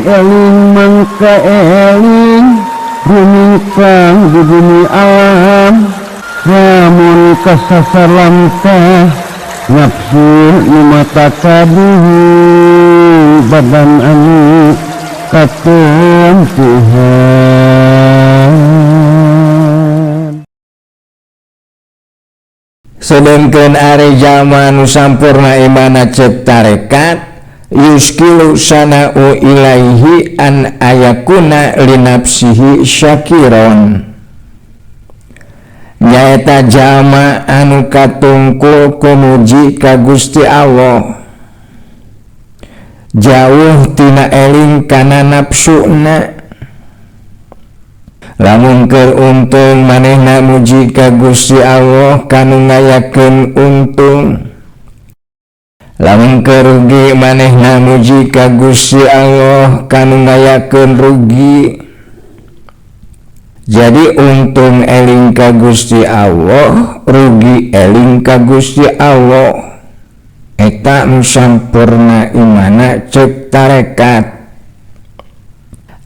eling mangka eling rumikang di bumi alam lamun kasasalam teh nafsu nu mata kaduhu badan anu katon Tuhan. Sedengkeun ari jalma nu sampurna imana ceuk tarekat yuskilu sana'u ilaihi an ayakuna linapsihi syakiron, nyaeta jalma anu katungkul kumuji ka Gusti Allah jauh tina eling kana nafsuna. Lamun keur untung manehna muji ka Gusti Allah kanu ngayakeun untung, lamun keur rugi manehna muji ka Gusti Allah kanu ngayakeun rugi. Jadi untung eling ka Gusti Allah, rugi eling ka Gusti Allah. Eta nu sampurna imana ceuk tarekat.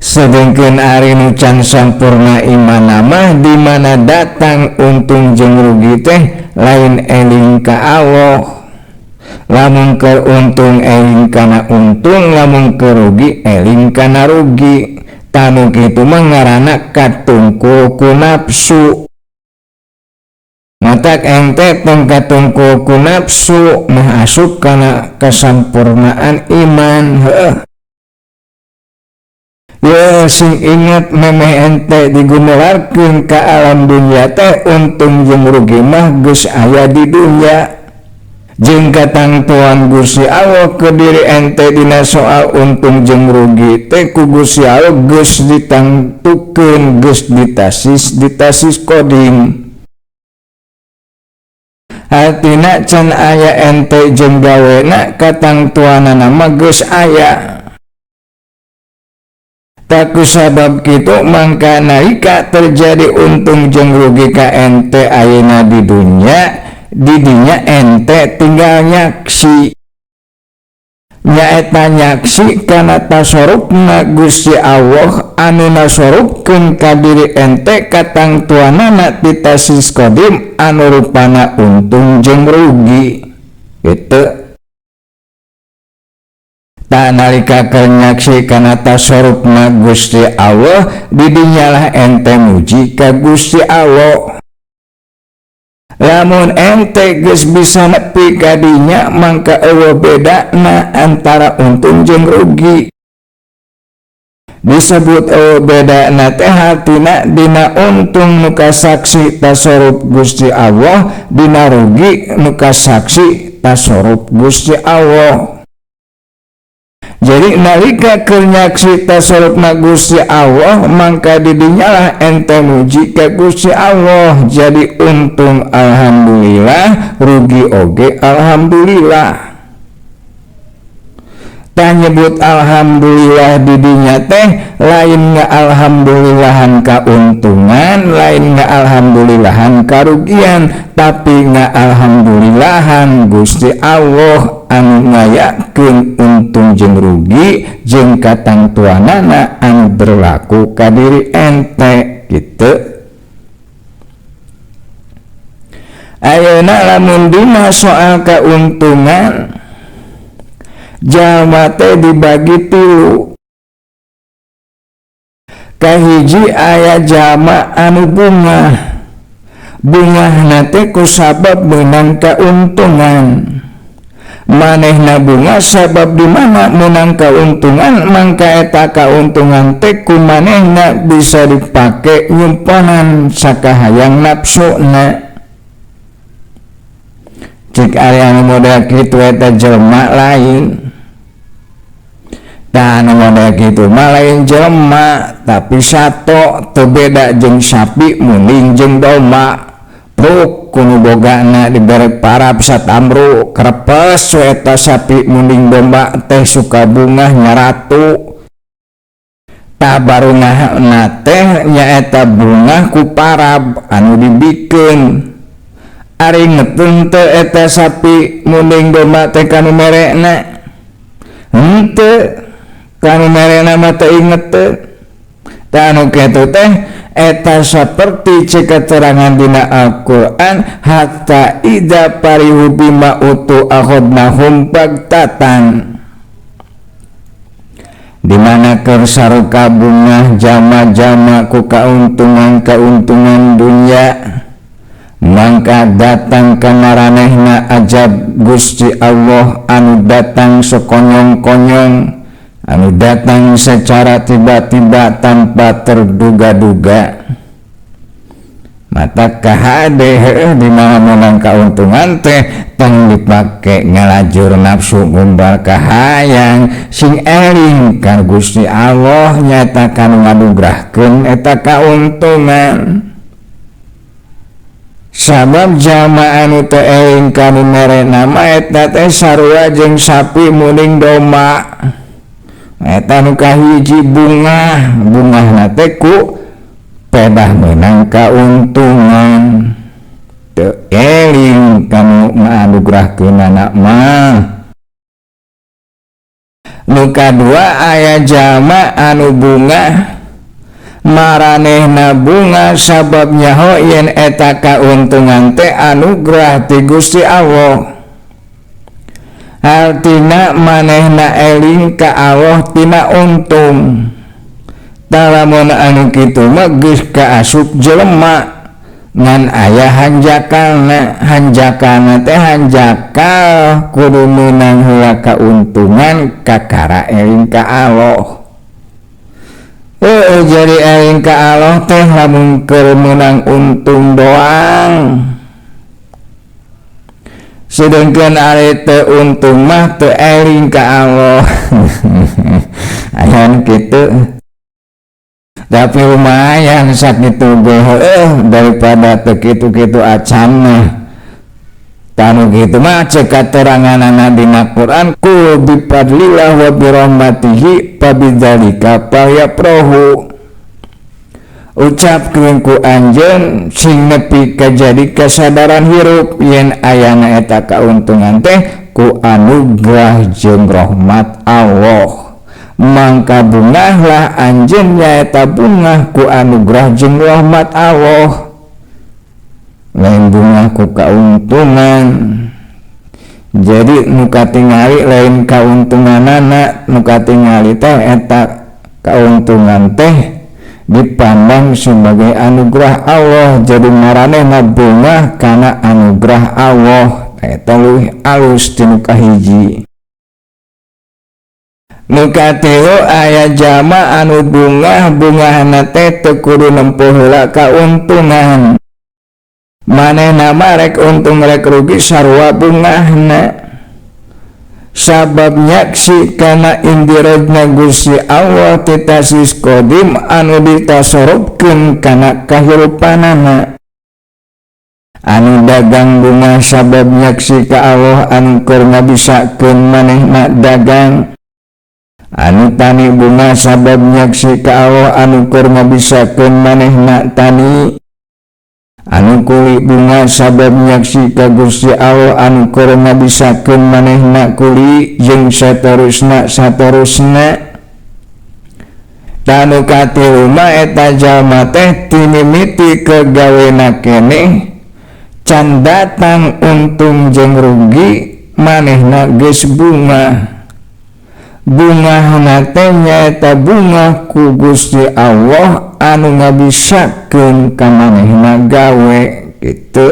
Sedengkeun ari nu can sampurna imana mah di mana datang untung jeung rugi teh lain eling ka Allah. Lamun keur untung eling kana untung, lamun keur rugi eling kana rugi. Tanu kitu mah ngaranna katungkul ku nafsu. Matak ente tong katungkul ku nafsu mah asup kana kasampurnaan iman. Ya sing ingat memeh ente digunelarkeun ka alam dunya teh untung jeung rugi mah geus aya di dunya. Jeung katangtuan Gusti Allah ke diri ente dina soal untung jeung rugi teh ku Gusti Allah geus ditangtukeun, geus ditasis kodim. Artina can aya ente jeung gawena katangtuanana mah geus aya. Taku sabab kitu mangka nalika terjadi untung jeung rugi ka ente ayeuna di dunya, di dinya ente tinggal nyaksi. Nyaeta nyaksi kana tasorupna Gusti Allah anu nasorupkeun ka diri ente katangtuanana ti tasis kodim anu rupana untung jeung rugi. Kitu. Tak nalika keur nyaksi kana tasorupna Gusti Allah, didinyalah ente muji ka Gusti Allah. Lamun ente geus bisa nepi ka dinya mangka eueuh bedana antara untung jeung rugi. Disebut eueuh bedana teh hartina dina untung nu kasaksi tasorup Gusti Allah, dina rugi nu kasaksi tasorup Gusti Allah. Jadi nalika keur nyaksi tasorupna Gusti Allah mangka didinyalah ente muji ka Gusti Allah. Jadi untung alhamdulillah, rugi oge alhamdulillah. Tak nyebut alhamdulillah didinya teh lain ngaalhamdulillahan kauntungan, lain ngaalhamdulillahan karugian, tapi ngaalhamdulillahan Gusti Allah anu ngayakeun untung jeung rugi jeung katangtuanana anu berlaku ka diri ente kitu. Ayeuna lamun dina soal kauntungan jalma teh dibagi tilu. Kahiji aya jalma anu bungahna teh kusabab meunang kauntungan. Manehna bunga sabab di mana meunang kauntungan mangka eta kauntungan teh ku manehna bisa dipake nyimpenan sakahayang nafsuna. Cik ari anu model kitu eta jelema lain. Tah anu model kitu mah lain jelema, tapi sato teu beda jeung sapi munding jeung domba. Pruk kunu bogana dibere parab satamru krepes eta sapi munding domba teh suka bungah nyaratu. Tah barungahna teh nyaeta bungah ku parab anu dibikeun. Ari ngeteun teu eta sapi munding domba teh kanu merekna. Henteu kanu merena mata inget tanu kitu teh eta saperti cek keterangan dina Al-Qur'an hatta idza parihu bima utu akhadnahum bagtatan di mana kersaruka bunga jama-jama ku kauntungan dunia mangka datang kana ranehna ajab Gusti Allah anu datang sekonyong-konyong, anu datang secara tiba-tiba tanpa terduga-duga. Mata kahade di mana menang kauntungan teh tang dipake ngalajur nafsu ngumbar kahayang sing eling ka Gusti Allah nyata kanu nganugrahkeun eta kauntungan. Sabab jama anu teu eling kanu merena mah eta teh sarua jeung sapi muning domba. Eta nu kahiji bungahna teh ku pedah menang kauntungan teu eling kanu nganugrahkeun anak mah. Nu kadua aya jama anu bunga maranehna bunga sababnya ho yen eta kauntungan teh anugerah ti Gusti Allah. Artina manehna eling ka Allah tina untung. Talamun anu kitu mah geus kaasup jelema ngan aya hanjakalna teh hanjakal kudu meunang heula kauntungan kakara eling ka Allah. Jadi eling ka Allah teh lamun keur meunang untung doang. Sedengkeun ari teu untung mah teu eling ka Allah. Aya kitu. Tapi lumayan sakitu ge daripada teu kitu-kitu acan mah. Tanu kitu mah cek kateranganna dina Quran ku bi fadlillah wa bi rahmatihi fabidzalika falyafrahu. Ucapkeun ku anjeun sing nepi ka jadi kasadaran hirup yen ayana eta kauntungan teh ku anugerah jeung rahmat Allah. Mangka bungahlah anjeun nyaeta bungah ku anugerah jeung rahmat Allah. Lain bunga ku kauntungan. Jadi nu katingali lain kauntunganana, nu katingali teh eta kauntungan teh dipandang sebagai anugerah Allah. Jadi maranehna bunga kana anugerah Allah. Eta leuwih alus ti nu kahiji. Nu katilu aya jama anu bungahna teh teu kudu nempuh heula kauntungan. Manehna mah rek untung rek rugi sarua bungahna. Sabab nyaksi kana indirajna Gusti Allah ti tasis qadim anu ditasorupkeun kana kahirupanana. Anu dagang bunga sabab nyaksi ka Allah anu keur ngabisakeun manehna dagang. Anu tani bunga sabab nyaksi ka Allah anu keur ngabisakeun manehna tani. Anu kuli bunga sabab nyaksi ka Gusti Allah anu keur ngabisakeun manehna kuli jeung saterusna. Tanu katilu mah eta jalma teh timimiti kegawena keneh can datang untung jeung rugi manehna geus bunga. Bungahna teh nyaeta bunga ku Gusti Allah anu ngabisakeun ka manehna gawe kitu.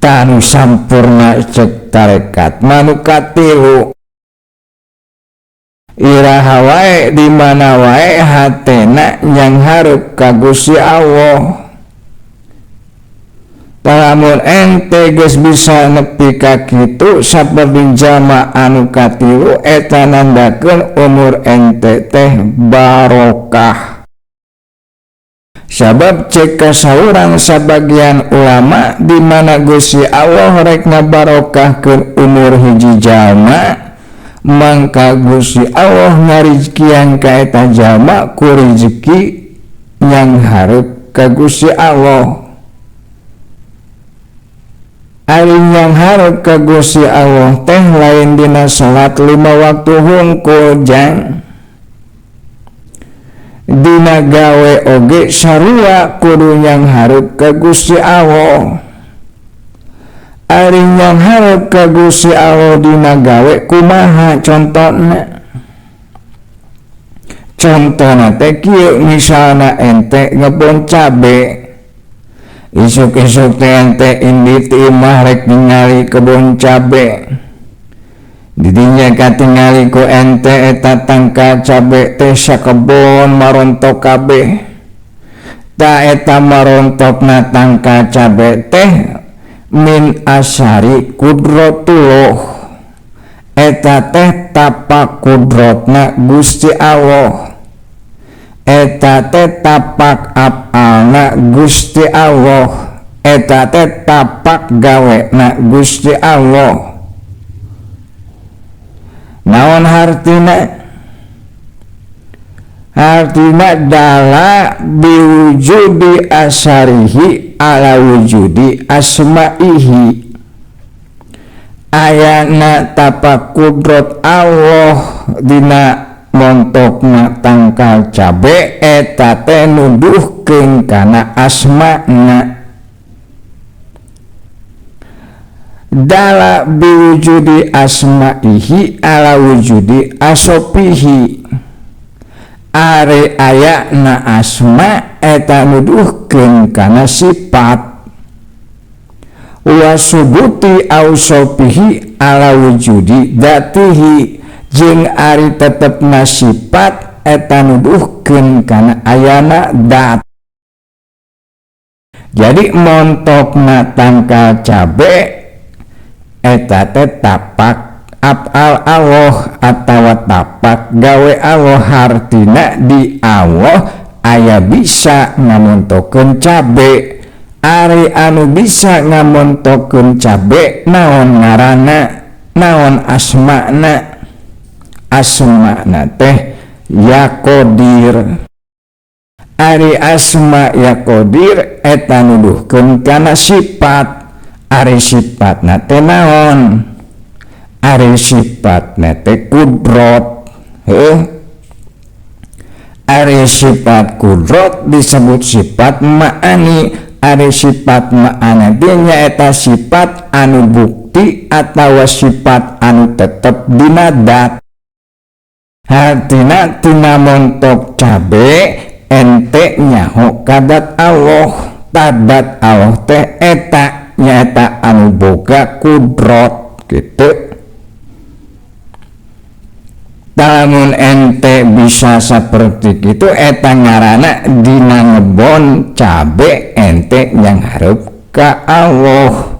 Tanu sampurna cek tarekat manu katilu. Iraha wae di mana wae hatena nyanghareup ka Gusti Allah. Lamun ente geus bisa nepi ka kitu saperti jama anu katilu eta nandakeun umur ente teh barokah. Sabab cek kasaurang sabagian ulama di mana Gusti Allah rek ngabarokahkeun umur hiji jalma mangka Gusti Allah ngarizkian ka eta jalma ku rezeki nyanghareup ka Gusti Allah. ari nyangharep ka Gusti Allah teh lain dina salat 5 waktu hungkul jang dina gawe oge sarua kudu nyangharep ka Gusti Allah. Ari nyangharep ka Gusti Allah dina gawe kumaha contona teh kieu misalna ente ngebon cabe isuk-isuk teh ente indi ti imah rek ningali kebon cabe didinya katingali ku ente eta tangka cabe teh sakebon marontok kabeh ta eta marontokna tangka cabe teh min asari kudrotullah eta teh tapak kudrotna Gusti Allah eta teh tapak afalna Gusti Allah eta teh tapak gawena Gusti Allah. Naon hartina dala biwujudi asarihi ala wujudi asma'ihi ayana tapak kudrot Allah dina montokna tangkal cabe eta teh nuduhkeun kana asma'na. Dala biwujudi asma'ihi ala wujudi asopihi are ayana asma eta nuduhkeun kana sifat wa subuti ausopihi ala wujudi datihi jeung ari tetepna sifat eta nuduhkeun kana ayana dat. Jadi montokna tangkal cabe eta teh tapak afal Allah atawa tapak gawe Allah hartina di Allah aya bisa ngamontokeun cabe. Ari anu bisa ngamontokeun cabe naon ngaranna naon asma'na teh Yaqdir. Ari asma Yaqdir eta nuduhkeun kana sifat. Ari sifatna teh naon? Ari sifatna teh kudrot. Ari sifat kudrot disebut sifat ma'ani. Ari sifat ma'ani teh nyaeta sifat anu bukti atawa sifat anu tetep dina dat. Hartina tina montok cabe ente nyaho kadat Allah. Tadat Allah teh eta nyata anu boga kudrot gitu. Lamun ente bisa seperti itu eta ngaranna dina ngebon cabe ente yang hareup ka Allah.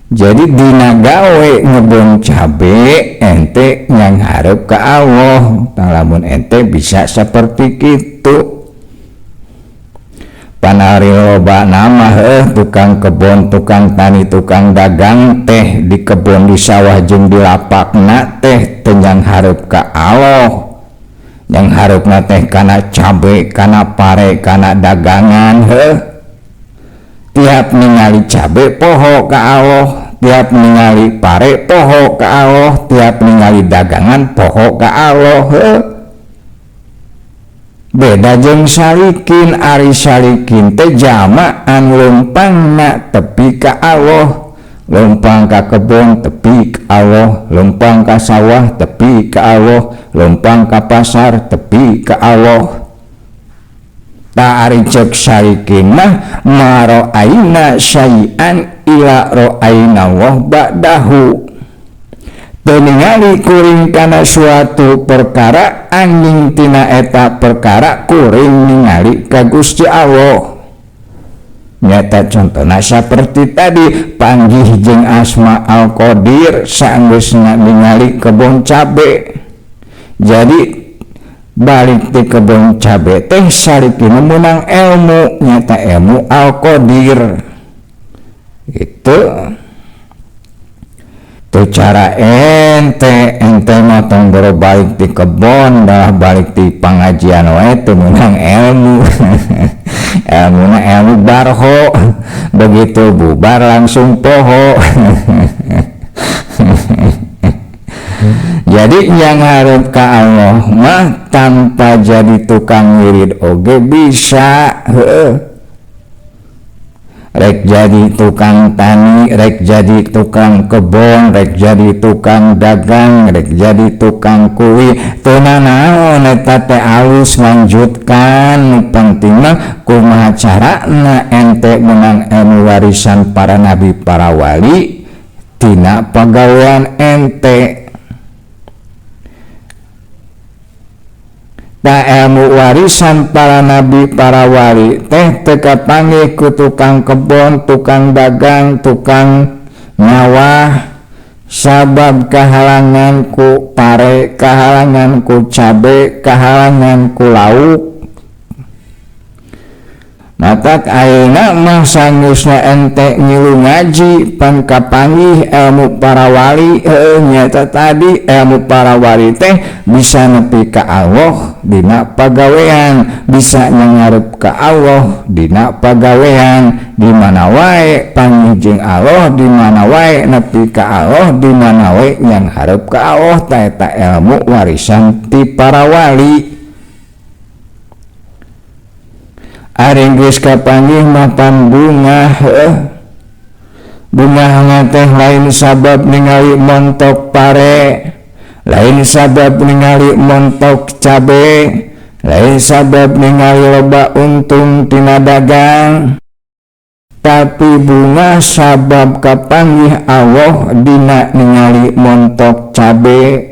Jadi dina gawe ngebon cabe ente yang hareup ka Allah. Lamun ente bisa seperti itu. Panari loba nama tukang kebon, tukang tani, tukang dagang teh di kebon di sawah jeung di lapakna teh yang hareup ka Allah. Yang harupna teh kana cabe, kana pare, kana dagangan tiap ningali cabe poho ka Allah, tiap ningali pare poho ka Allah, tiap ningali dagangan poho ka Allah. Beda jeung salikin. Ari salikin teh jama anu lempangna tepi ka Allah, lempang ka kebon tepi ka Allah, lempang ka sawah tepi ka Allah, lempang ka pasar tepi ka Allah. Ta ari cek salikin mah maro aina syai'an ila ro'aina wa ba'dahu. Ningali kuring kana suatu perkara anjing tina eta perkara kuring ningali ka Gusti Allah. Nyata contohna saperti tadi panggih jeung asma al-qadir saenggeusna ningali kebon cabe. Jadi balik ti kebon cabe teh sarikina meunang ilmu, nyata ilmu al-qadir. Itu tu cara ente motong balik di kebon dah balik di pengajian wae teu meunang ilmu ilmu barho begitu bubar langsung poho. Jadi yang harap ka Allah mah tanpa jadi tukang wirid oge bisa rek jadi tukang tani, rek jadi tukang kebon, rek jadi tukang dagang, rek jadi tukang kuwi teu naon eta teh alus lanjutkan. Penting mah kumaha carana ente menang ilmu warisan para nabi para wali tina pagawean ente. Ta ilmu warisan para nabi para wali teh teka panggih ku tukang kebon, tukang dagang, tukang nyawah, sabab kahalangan ku pare, kahalangan ku cabe, kahalangan ku lauk. Matak ayeuna mah sanggeusna ente ngilu ngaji pan kapanggih ilmu para wali. Nyata tadi ilmu para wali teh bisa nepi ka Allah dina pagawean, bisa nyangarep ka Allah dina pagawean, di mana wae panggih Allah, di mana wae nepi ka Allah, di mana wae nyangarep ka Allah. Ta ilmu warisan ti para wali. Ari geus kapanggih mapan bunga bunga teh lain sabab ningali montok pare, lain sabab ningali montok cabe, lain sabab ningali loba untung tina dagang, tapi bunga sabab kapanggih Allah dina ningali montok cabe,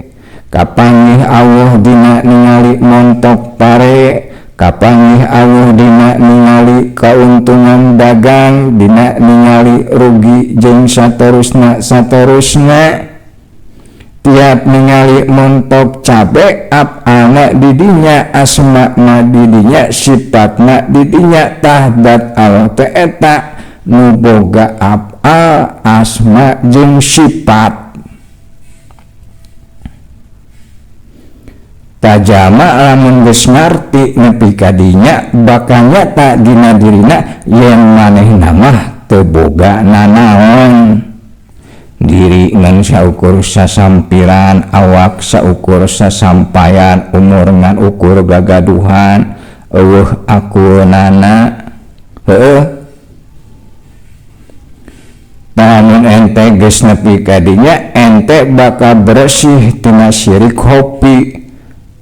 kapanggih Allah dina ningali montok pare, kapanggih Allah dina ningali kauntungan dagang, dina ningali rugi jeung saterusna. Tiap ningali montok cabe af'alna didinya, asma'na didinya, sifatna didinya. Tahdat Allah teh eta nu boga af'al, asma jeung sifat. Tajama lamun geus ngarti nepi ka dinya bakal nyata dina dirina yen manehna mah teu boga nanaon. Diri ngan saukur sasampiran, awak saukur sasampayan, umur ngan ukur gagaduhan, eueuh akunana. Namun ente geus nepi ka dinya ente bakal bersih tina syirik hopi.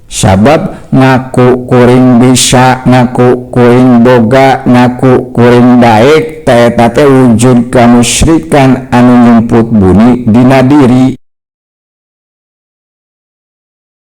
Sabab ngaku kuring bisa, ngaku kuring boga, ngaku kuring daek, ta eta teh wujud kamusyrikan anu nyemput bunyi dina diri.